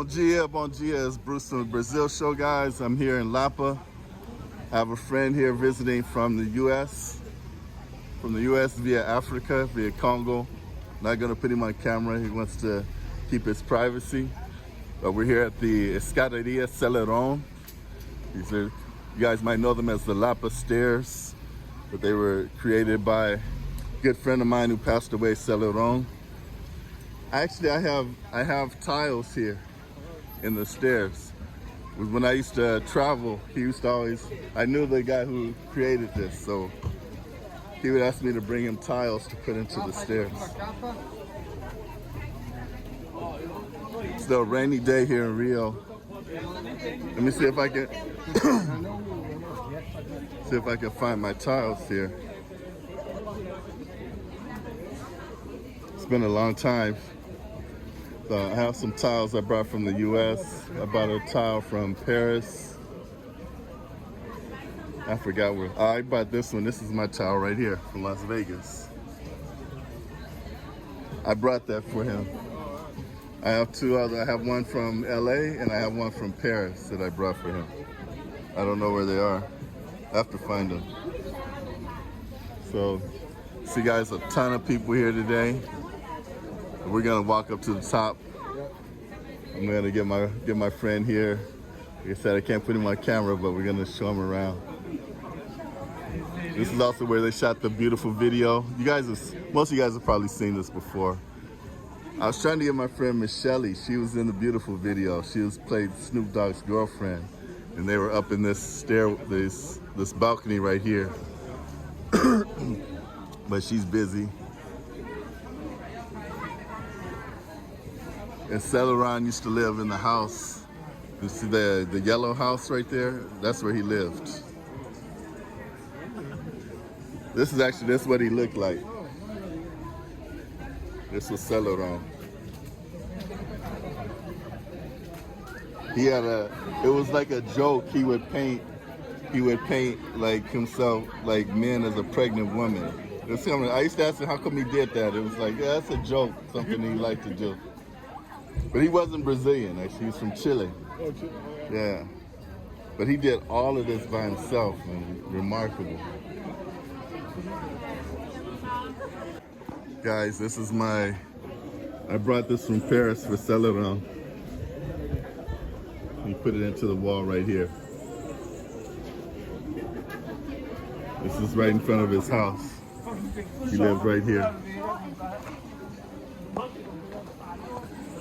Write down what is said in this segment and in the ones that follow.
Bon dia. It's Bruce from the Brazil Show, guys. I'm here in Lapa. I have a friend here visiting from the U.S. Via Africa, via Congo. Not gonna put him on camera. He wants to keep his privacy. But we're here at the Escadaria Selarón. You guys might know them as the Lapa Stairs, but they were created by a good friend of mine who passed away, Selarón. Actually, I have tiles here in the stairs. When I used to travel, he used to always, I knew the guy who created this, so he would ask me to bring him tiles to put into the stairs. It's a rainy day here in Rio. Let me see if I can find my tiles here. It's been a long time. So I have some tiles I brought from the US. I bought a tile from Paris. I forgot where. I bought this one. This is my tile right here from Las Vegas. I brought that for him. I have two other. I have one from LA and I have one from Paris that I brought for him. I don't know where they are. I have to find them. So, see guys, a ton of people here today. We're gonna walk up to the top. I'm gonna get my friend here. Like I said, I can't put him on camera, but we're gonna show him around. This is also where they shot the beautiful video. Most of you guys have probably seen this before. I was trying to get my friend Michelle. She was in the beautiful video. She played Snoop Dogg's girlfriend, and they were up in this this balcony right here. But she's busy. And Selarón used to live in the house. You see the yellow house right there? That's where he lived. This is what he looked like. This was Selarón. It was like a joke. He would paint like himself, like men as a pregnant woman. I used to ask him how come he did that. It was like, yeah, that's a joke, something he liked to do. But he wasn't Brazilian, actually. He was from Chile. Okay. Yeah. But he did all of this by himself, and remarkable. Guys, this is I brought this from Paris for Selarón. He put it into the wall right here. This is right in front of his house. He lives right here.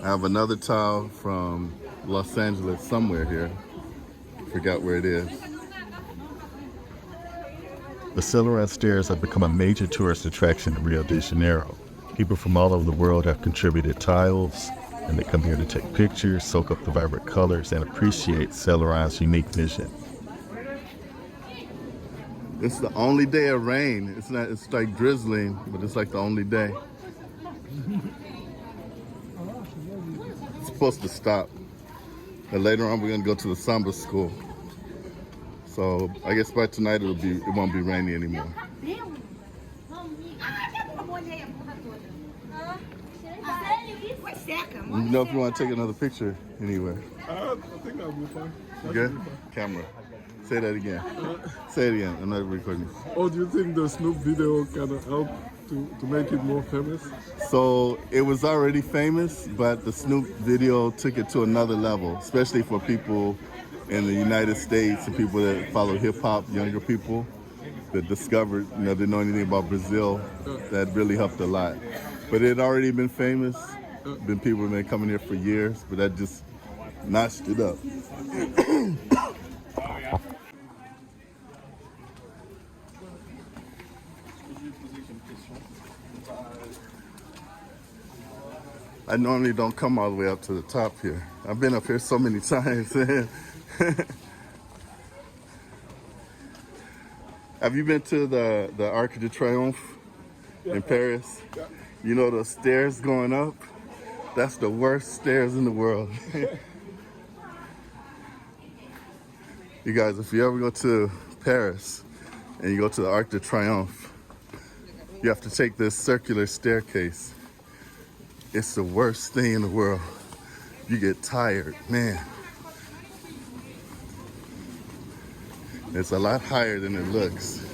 I have another tile from Los Angeles somewhere here. Forgot where it is. The Lapa Stairs have become a major tourist attraction in Rio de Janeiro. People from all over the world have contributed tiles, and they come here to take pictures, soak up the vibrant colors, and appreciate Selarón unique vision. It's the only day of rain. It's like drizzling, but it's like the only day. It's supposed to stop. And later on, we're gonna go to the samba school. So I guess by tonight it won't be rainy anymore. You know if you want to take another picture anywhere. I think that'll be fine. Good? Camera. Say that again. Say it again. I'm not recording. Oh, do you think the Snoop video kind of helped to make it more famous? So it was already famous, but the Snoop video took it to another level, especially for people in the United States and people that follow hip hop, younger people that discovered, didn't know anything about Brazil. That really helped a lot. But it had already been famous. People have been coming here for years, but that just notched it up. I normally don't come all the way up to the top here. I've been up here so many times. Have you been to the Arc de Triomphe in Paris? Yeah. You know the stairs going up? That's the worst stairs in the world. You guys, if you ever go to Paris and you go to the Arc de Triomphe, you have to take this circular staircase. It's the worst thing in the world. you get tired, man. It's a lot higher than it looks.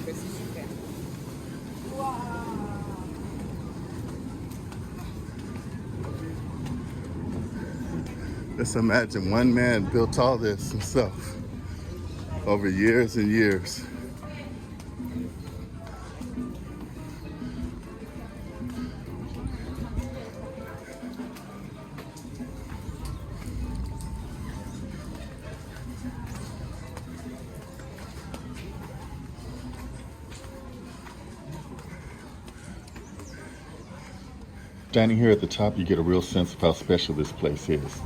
Just imagine one man built all this himself over years and years. Standing here at the top, you get a real sense of how special this place is.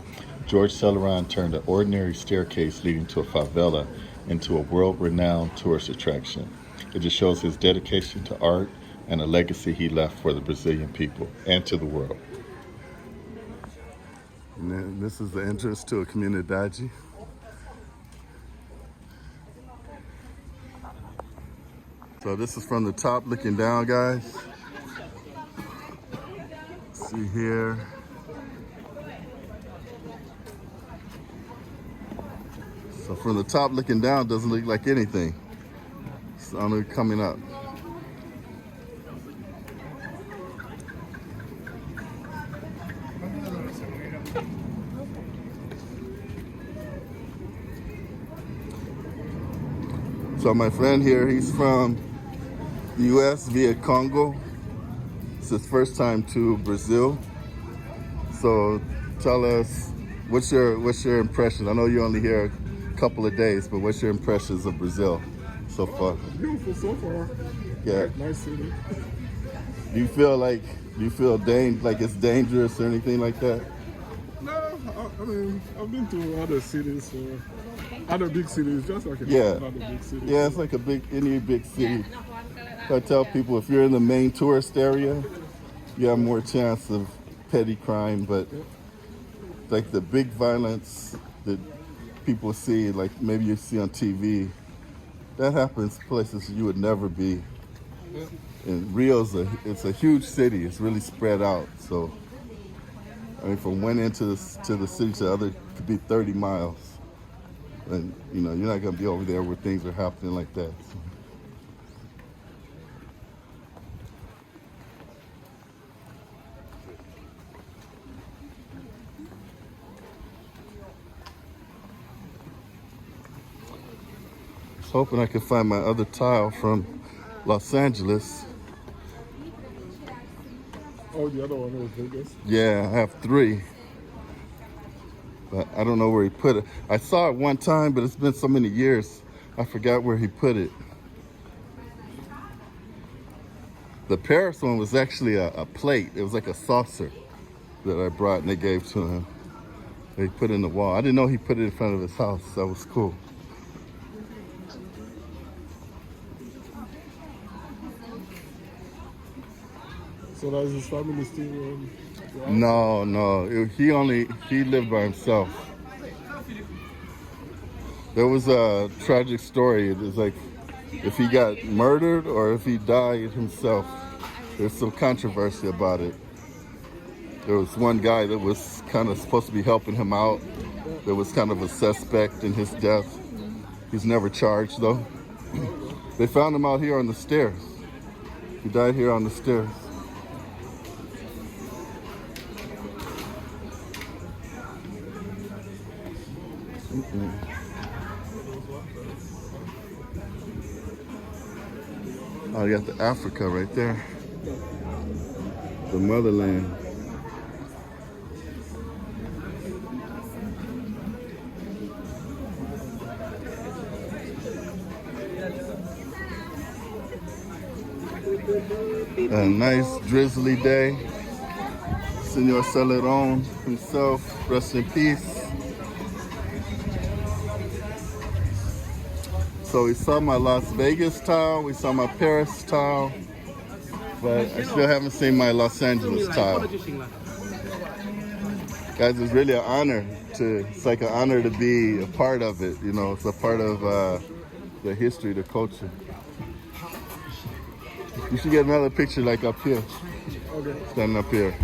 Jorge Selarón turned an ordinary staircase leading to a favela into a world-renowned tourist attraction. It just shows his dedication to art and a legacy he left for the Brazilian people and to the world. And then this is the entrance to a comunidade. So this is from the top looking down, guys. See here. So from the top looking down, doesn't look like anything. It's only coming up. So my friend here, he's from the US via Congo. It's his first time to Brazil. So tell us, what's your impression? I know you're only here a couple of days, but what's your impressions of Brazil so far? Beautiful so far. Yeah. Nice city. Do you feel like it's dangerous or anything like that? No, I mean, I've been to other cities, other big cities, just like Yeah. other big cities. Yeah, it's like any big city. So I tell people, if you're in the main tourist area, you have more chance of petty crime, but like the big violence that people see, like maybe you see on TV, that happens places you would never be. And Rio's it's a huge city. It's really spread out. So I mean, from one end to the city to the other could be 30 miles. And you know, you're not gonna be over there where things are happening like that. So. Hoping I could find my other tile from Los Angeles. Oh, the other one was Vegas? Yeah, I have 3. But I don't know where he put it. I saw it one time, but it's been so many years, I forgot where he put it. The Paris one was actually a plate. It was like a saucer that I brought and they gave to him. They put it in the wall. I didn't know he put it in front of his house. That was cool. So does his family still? No. He lived by himself. There was a tragic story. It was like if he got murdered or if he died himself. There's some controversy about it. There was one guy that was kind of supposed to be helping him out. There was kind of a suspect in his death. He's never charged though. They found him out here on the stairs. He died here on the stairs. Oh, you got the Africa right there. The motherland. A nice drizzly day. Senor Selarón himself, rest in peace. So we saw my Las Vegas tile, we saw my Paris tile, but I still haven't seen my Los Angeles tile. Guys, it's really an honor it's like an honor to be a part of it, you know, it's a part of the history, the culture. You should get another picture like up here, Okay. standing up here.